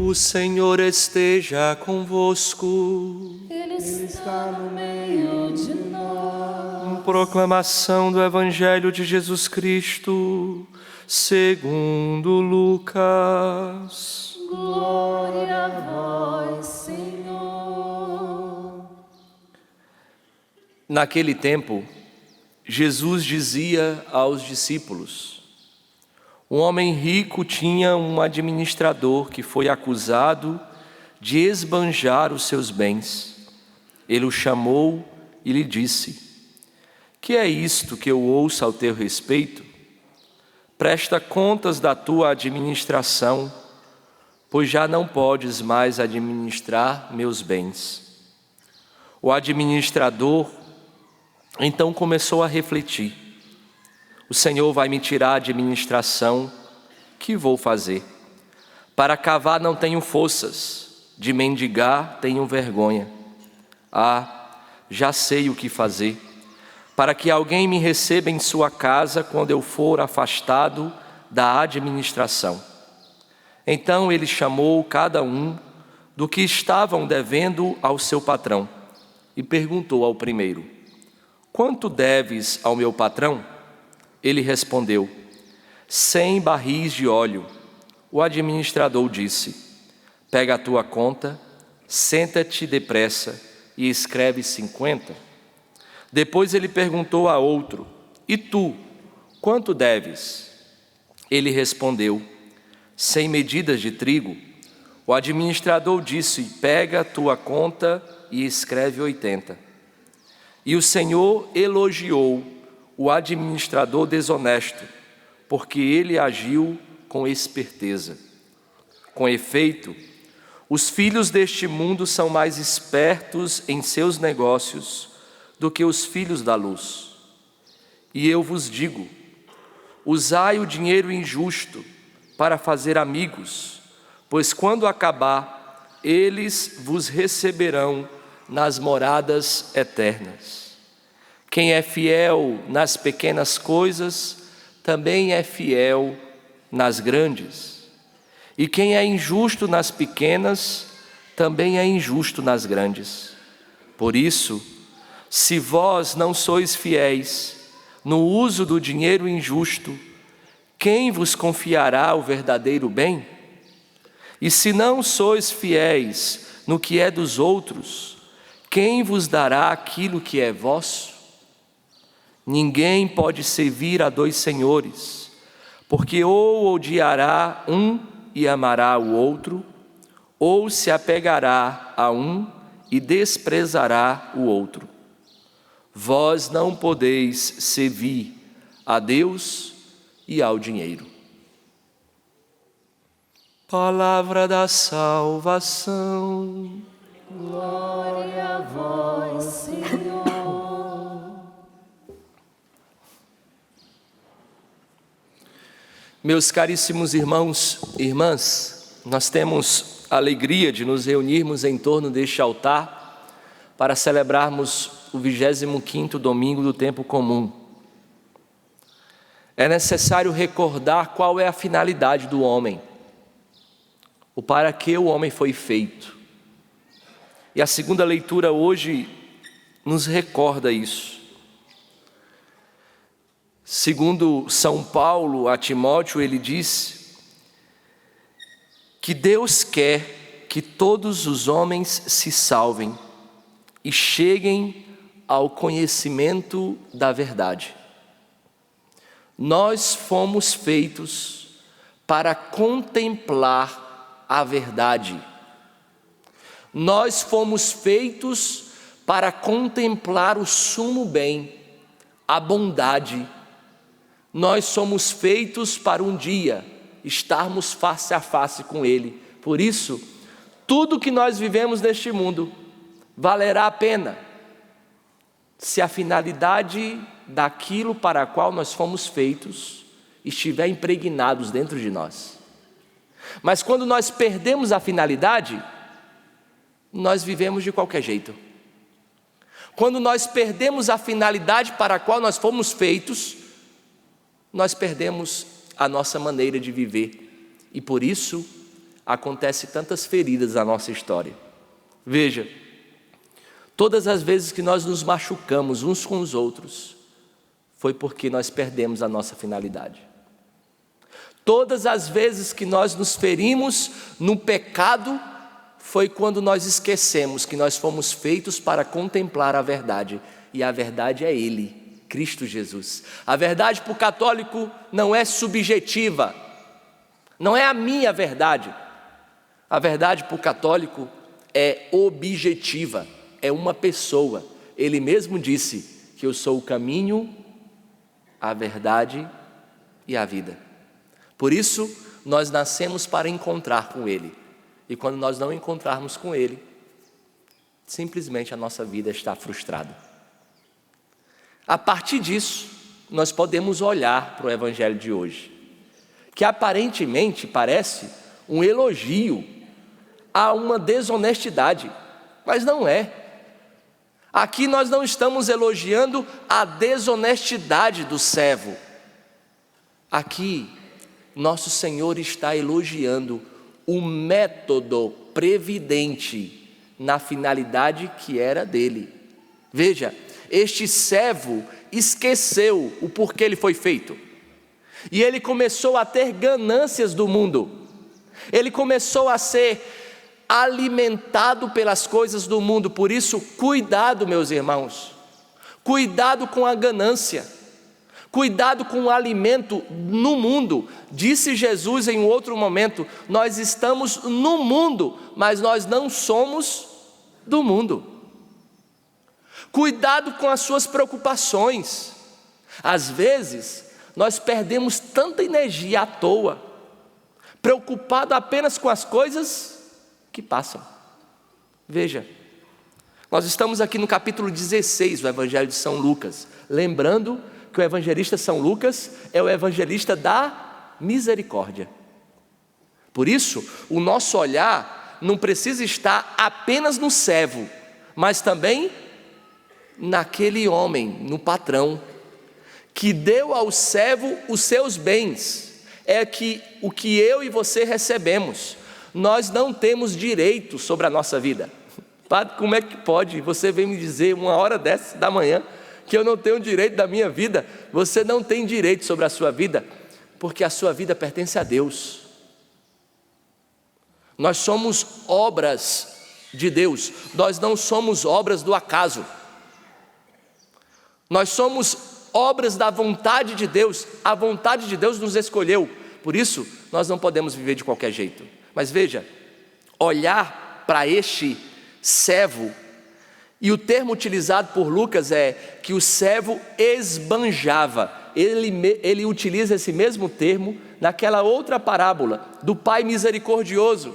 O Senhor esteja convosco. Ele está no meio de nós. Proclamação do Evangelho de Jesus Cristo, segundo Lucas. Glória a vós, Senhor. Naquele tempo, Jesus dizia aos discípulos: um homem rico tinha um administrador que foi acusado de esbanjar os seus bens. Ele o chamou e lhe disse: que é isto que eu ouço ao teu respeito? Presta contas da tua administração, pois já não podes mais administrar meus bens. O administrador então começou a refletir: o Senhor vai me tirar a administração, que vou fazer? Para cavar não tenho forças, de mendigar tenho vergonha. Já sei o que fazer, para que alguém me receba em sua casa quando eu for afastado da administração. Então ele chamou cada um do que estavam devendo ao seu patrão e perguntou ao primeiro: quanto deves ao meu patrão? Ele respondeu: 100 barris de óleo. O administrador disse: pega a tua conta, senta-te depressa e escreve 50. Depois ele perguntou a outro: e tu, quanto deves? Ele respondeu: 100 medidas de trigo. O administrador disse: pega a tua conta e escreve 80. E o Senhor elogiou o administrador desonesto, porque ele agiu com esperteza. Com efeito, os filhos deste mundo são mais espertos em seus negócios do que os filhos da luz. E eu vos digo: usai o dinheiro injusto para fazer amigos, pois quando acabar, eles vos receberão nas moradas eternas. Quem é fiel nas pequenas coisas, também é fiel nas grandes. E quem é injusto nas pequenas, também é injusto nas grandes. Por isso, se vós não sois fiéis no uso do dinheiro injusto, quem vos confiará o verdadeiro bem? E se não sois fiéis no que é dos outros, quem vos dará aquilo que é vosso? Ninguém pode servir a dois senhores, porque ou odiará um e amará o outro, ou se apegará a um e desprezará o outro. Vós não podeis servir a Deus e ao dinheiro. Palavra da salvação. Glória a vós, Senhor. Meus caríssimos irmãos e irmãs, nós temos a alegria de nos reunirmos em torno deste altar para celebrarmos o 25º domingo do tempo comum. É necessário recordar qual é a finalidade do homem, o para que o homem foi feito. E a segunda leitura hoje nos recorda isso. Segundo São Paulo a Timóteo, ele diz que Deus quer que todos os homens se salvem e cheguem ao conhecimento da verdade. Nós fomos feitos para contemplar a verdade. Nós fomos feitos para contemplar o sumo bem, a bondade. Nós somos feitos para um dia estarmos face a face com Ele. Por isso, tudo que nós vivemos neste mundo valerá a pena se a finalidade daquilo para a qual nós fomos feitos estiver impregnados dentro de nós. Mas quando nós perdemos a finalidade, nós vivemos de qualquer jeito. Quando nós perdemos a finalidade para a qual nós fomos feitos, nós perdemos a nossa maneira de viver. E por isso, acontecem tantas feridas na nossa história. Veja, todas as vezes que nós nos machucamos uns com os outros, foi porque nós perdemos a nossa finalidade. Todas as vezes que nós nos ferimos no pecado, foi quando nós esquecemos que nós fomos feitos para contemplar a verdade, e a verdade é Ele, Cristo Jesus. A verdade para o católico não é subjetiva, não é a minha verdade. A verdade para o católico é objetiva, é uma pessoa. Ele mesmo disse que eu sou o caminho, a verdade e a vida. Por isso, nós nascemos para encontrar com Ele. E quando nós não encontrarmos com Ele, simplesmente a nossa vida está frustrada. A partir disso, nós podemos olhar para o Evangelho de hoje, que aparentemente parece um elogio a uma desonestidade, mas não é. Aqui nós não estamos elogiando a desonestidade do servo. Aqui, nosso Senhor está elogiando o método previdente na finalidade que era dele. Veja, este servo esqueceu o porquê ele foi feito. E ele começou a ter ganâncias do mundo. Ele começou a ser alimentado pelas coisas do mundo. Por isso, cuidado, meus irmãos. Cuidado com a ganância. Cuidado com o alimento no mundo. Disse Jesus em um outro momento: nós estamos no mundo, mas nós não somos do mundo. Cuidado com as suas preocupações. Às vezes, nós perdemos tanta energia à toa, preocupado apenas com as coisas que passam. Veja, nós estamos aqui no capítulo 16 do Evangelho de São Lucas, lembrando que o evangelista São Lucas é o evangelista da misericórdia. Por isso, o nosso olhar não precisa estar apenas no servo, mas também naquele homem, no patrão, que deu ao servo os seus bens. É que o que eu e você recebemos, nós não temos direito sobre a nossa vida. Padre, como é que pode? Você vem me dizer uma hora dessa da manhã que eu não tenho direito da minha vida. Você não tem direito sobre a sua vida, porque a sua vida pertence a Deus. Nós somos obras de Deus, nós não somos obras do acaso. Nós somos obras da vontade de Deus, a vontade de Deus nos escolheu, por isso nós não podemos viver de qualquer jeito. Mas veja, olhar para este servo, e o termo utilizado por Lucas é que o servo esbanjava. Ele utiliza esse mesmo termo naquela outra parábola do pai misericordioso,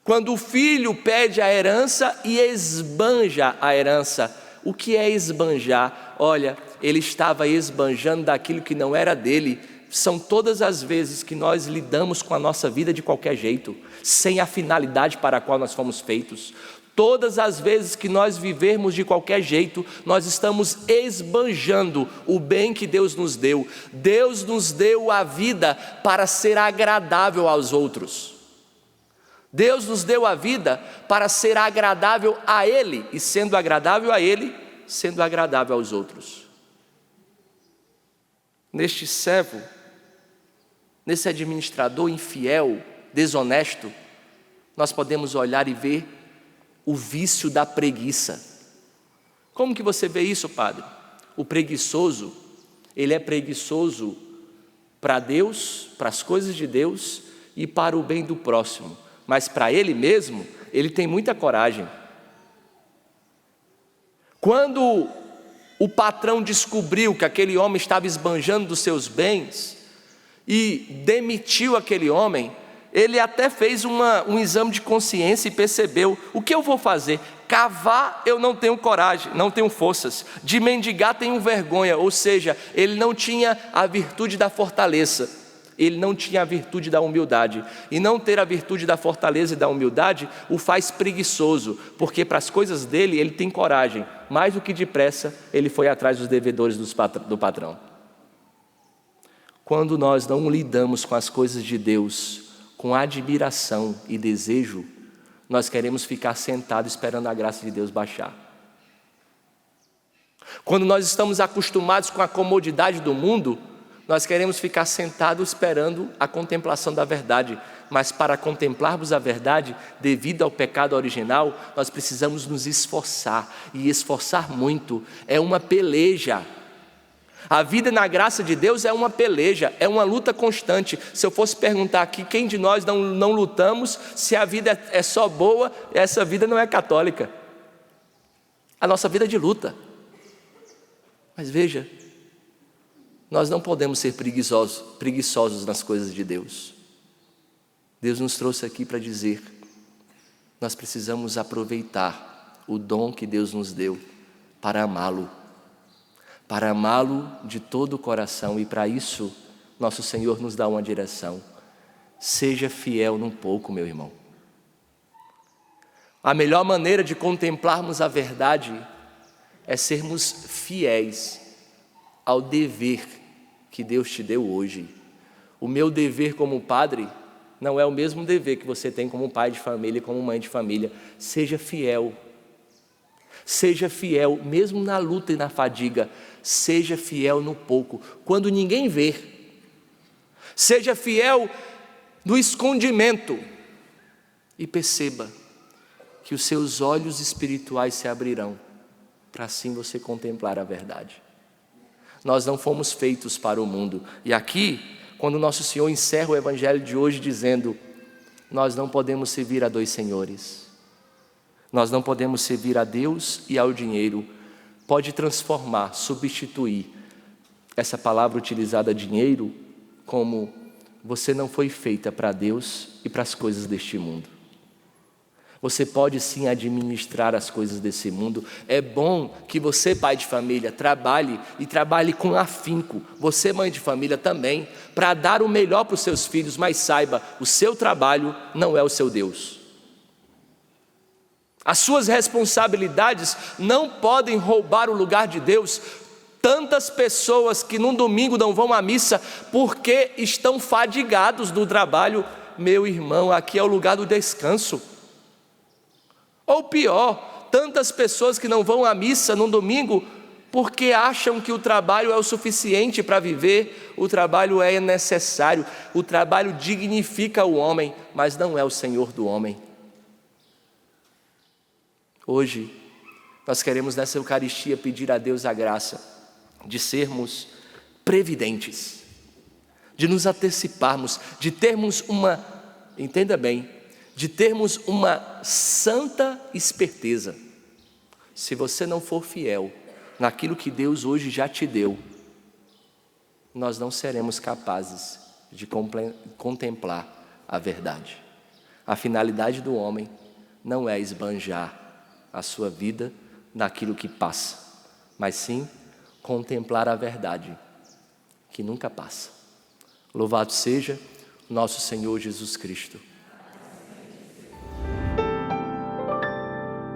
quando o filho pede a herança e esbanja a herança. O que é esbanjar? Olha, ele estava esbanjando daquilo que não era dele. São todas as vezes que nós lidamos com a nossa vida de qualquer jeito, sem a finalidade para a qual nós fomos feitos. Todas as vezes que nós vivermos de qualquer jeito, nós estamos esbanjando o bem que Deus nos deu. Deus nos deu a vida para ser agradável aos outros. Deus nos deu a vida para ser agradável a Ele, e sendo agradável a Ele, sendo agradável aos outros. Neste servo, nesse administrador infiel, desonesto, nós podemos olhar e ver o vício da preguiça. Como que você vê isso, padre? O preguiçoso, ele é preguiçoso para Deus, para as coisas de Deus e para o bem do próximo. Mas para ele mesmo, ele tem muita coragem. Quando o patrão descobriu que aquele homem estava esbanjando dos seus bens e demitiu aquele homem, ele até fez um exame de consciência e percebeu: o que eu vou fazer? Cavar eu não tenho coragem, não tenho forças. De mendigar tenho vergonha. Ou seja, ele não tinha a virtude da fortaleza. Ele não tinha a virtude da humildade. E não ter a virtude da fortaleza e da humildade o faz preguiçoso, porque para as coisas dele ele tem coragem. Mais do que depressa ele foi atrás dos devedores do patrão. Quando nós não lidamos com as coisas de Deus com admiração e desejo, nós queremos ficar sentados esperando a graça de Deus baixar. Quando nós estamos acostumados com a comodidade do mundo, nós queremos ficar sentados esperando a contemplação da verdade. Mas para contemplarmos a verdade, devido ao pecado original, nós precisamos nos esforçar, e esforçar muito. É uma peleja. A vida na graça de Deus é uma peleja, é uma luta constante. Se eu fosse perguntar aqui, quem de nós não lutamos, se a vida é só boa, essa vida não é católica. A nossa vida é de luta. Mas veja, nós não podemos ser preguiçosos nas coisas de Deus. Deus nos trouxe aqui para dizer, nós precisamos aproveitar o dom que Deus nos deu para amá-lo de todo o coração, e para isso nosso Senhor nos dá uma direção: seja fiel num pouco, meu irmão. A melhor maneira de contemplarmos a verdade é sermos fiéis ao dever que Deus te deu hoje. O meu dever como padre não é o mesmo dever que você tem como pai de família e como mãe de família. Seja fiel, mesmo na luta e na fadiga. Seja fiel no pouco, quando ninguém vê. Seja fiel no escondimento, e perceba que os seus olhos espirituais se abrirão, para assim você contemplar a verdade. Nós não fomos feitos para o mundo. E aqui, quando nosso Senhor encerra o Evangelho de hoje dizendo, nós não podemos servir a dois senhores. Nós não podemos servir a Deus e ao dinheiro. Pode transformar, substituir essa palavra utilizada, dinheiro, como você não foi feita para Deus e para as coisas deste mundo. Você pode sim administrar as coisas desse mundo. É bom que você, pai de família, trabalhe com afinco. Você, mãe de família, também, para dar o melhor para os seus filhos, mas saiba, o seu trabalho não é o seu Deus. As suas responsabilidades não podem roubar o lugar de Deus. Tantas pessoas que num domingo não vão à missa porque estão fadigados do trabalho. Meu irmão, aqui é o lugar do descanso. Ou pior, tantas pessoas que não vão à missa num domingo porque acham que o trabalho é o suficiente para viver. O trabalho é necessário, o trabalho dignifica o homem, mas não é o Senhor do homem. Hoje, nós queremos nessa Eucaristia pedir a Deus a graça de sermos previdentes, de nos anteciparmos, de termos entenda bem, de termos uma santa esperteza. Se você não for fiel naquilo que Deus hoje já te deu, nós não seremos capazes de contemplar a verdade. A finalidade do homem não é esbanjar a sua vida naquilo que passa, mas sim contemplar a verdade que nunca passa. Louvado seja nosso Senhor Jesus Cristo.